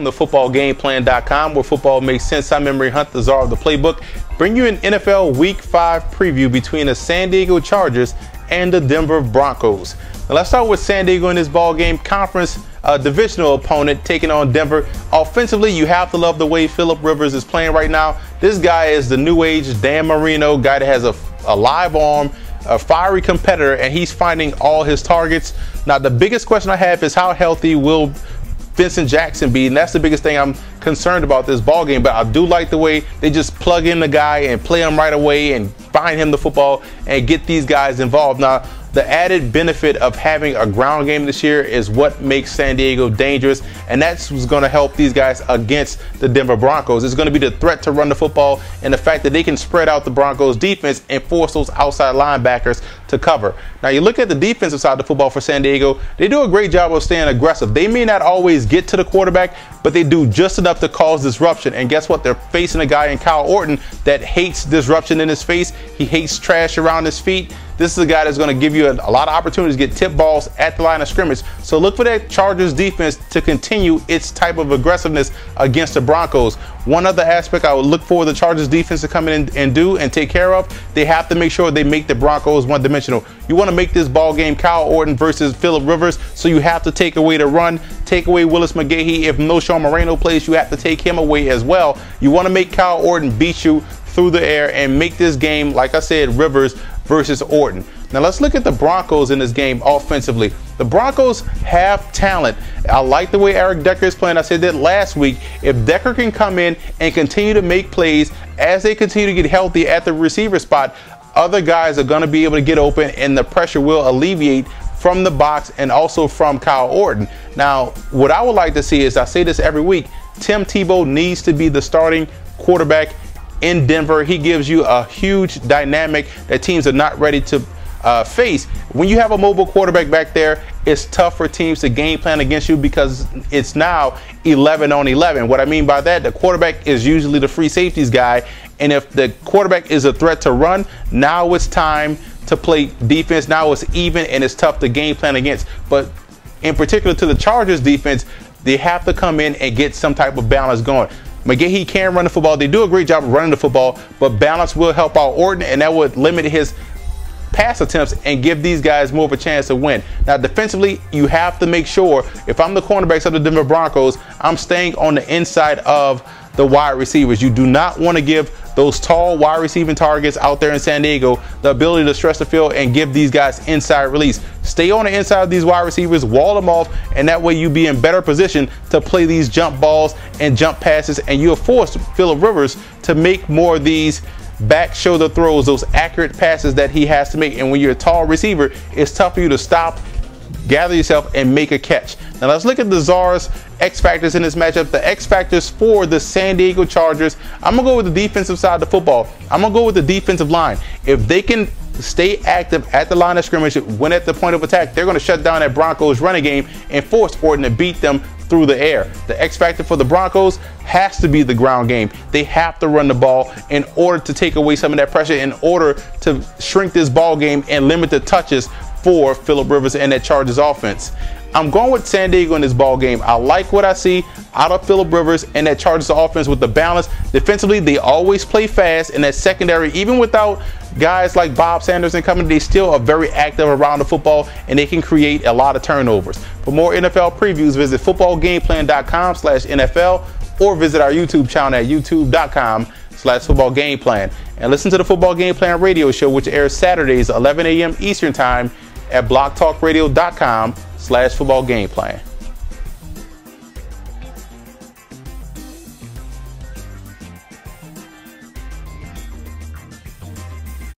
welcome to footballgameplan.com, where football makes sense. I'm Emery Hunt, the czar of the playbook. Bring you an NFL Week 5 preview between the San Diego Chargers and the Denver Broncos. Now let's start with San Diego in this ball game. Conference divisional opponent taking on Denver. Offensively, you have to love the way Phillip Rivers is playing right now. This guy is the new age Dan Marino, guy that has a live arm, a fiery competitor, and he's finding all his targets. Now, the biggest question I have is how healthy will Vincent Jackson be, and that's the biggest thing I'm concerned about this ball game. But I do like the way they just plug in the guy and play him right away and find him the football and get these guys involved. Now, the added benefit of having a ground game this year is what makes San Diego dangerous, and that's what's going to help these guys against the Denver Broncos. It's going to be the threat to run the football and the fact that they can spread out the Broncos defense and force those outside linebackers to cover. Now, you look at the defensive side of the football for San Diego, they do a great job of staying aggressive. They may not always get to the quarterback, but they do just enough to cause disruption. And guess what? They're facing a guy in Kyle Orton that hates disruption in his face. He hates trash around his feet. This is a guy that's going to give you a lot of opportunities to get tip balls at the line of scrimmage. So look for that Chargers defense to continue its type of aggressiveness against the Broncos. One other aspect I would look for the Chargers defense to come in and do and take care of, they have to make sure they make the Broncos one-dimensional. You want to make this ball game Kyle Orton versus Phillip Rivers, so you have to take away the run, take away Willis McGahee. If no Sean Moreno plays, you have to take him away as well. You want to make Kyle Orton beat you through the air and make this game, like I said, Rivers versus Orton. Now let's look at the Broncos in this game offensively. The Broncos have talent. I like the way Eric Decker is playing. I said that last week. If Decker can come in and continue to make plays as they continue to get healthy at the receiver spot, other guys are going to be able to get open and the pressure will alleviate from the box and also from Kyle Orton. Now, what I would like to see is, I say this every week, Tim Tebow needs to be the starting quarterback in Denver. He gives you a huge dynamic that teams are not ready to face. When you have a mobile quarterback back there, it's tough for teams to game plan against you because it's now 11 on 11. What I mean by that, the quarterback is usually the free safeties guy, and if the quarterback is a threat to run, now it's time to play defense. Now it's even and it's tough to game plan against. But in particular to the Chargers defense, they have to come in and get some type of balance going. McGahee can run the football. They do a great job of running the football, but balance will help out Orton, and that would limit his pass attempts and give these guys more of a chance to win. Now, defensively, you have to make sure, if I'm the cornerbacks of the Denver Broncos, I'm staying on the inside of the wide receivers. You do not want to give those tall wide receiving targets out there in San Diego the ability to stretch the field and give these guys inside release. Stay on the inside of these wide receivers, wall them off, and that way you be in better position to play these jump balls and jump passes, and you'll force Phillip Rivers to make more of these back shoulder throws, those accurate passes that he has to make. And when you're a tall receiver, it's tough for you to stop, gather yourself, and make a catch. Now let's look at the czar's X factors in this matchup. The X factors for the San Diego Chargers, I'm gonna go with the defensive side of the football. I'm gonna go with the defensive line. If they can stay active at the line of scrimmage, when at the point of attack, they're gonna shut down that Broncos running game and force Orton to beat them through the air. The X factor for the Broncos has to be the ground game. They have to run the ball in order to take away some of that pressure, in order to shrink this ball game and limit the touches for Phillip Rivers and that Chargers offense. I'm going with San Diego in this ball game. I like what I see out of Phillip Rivers and that Chargers offense with the balance. Defensively, they always play fast, and that secondary, even without guys like Bob Sanders and company, they still are very active around the football, and they can create a lot of turnovers. For more NFL previews, visit footballgameplan.com/NFL or visit our YouTube channel at youtube.com/footballgameplan. And listen to the Football Game Plan radio show, which airs Saturdays 11 a.m. Eastern Time at blogtalkradio.com/footballgameplan.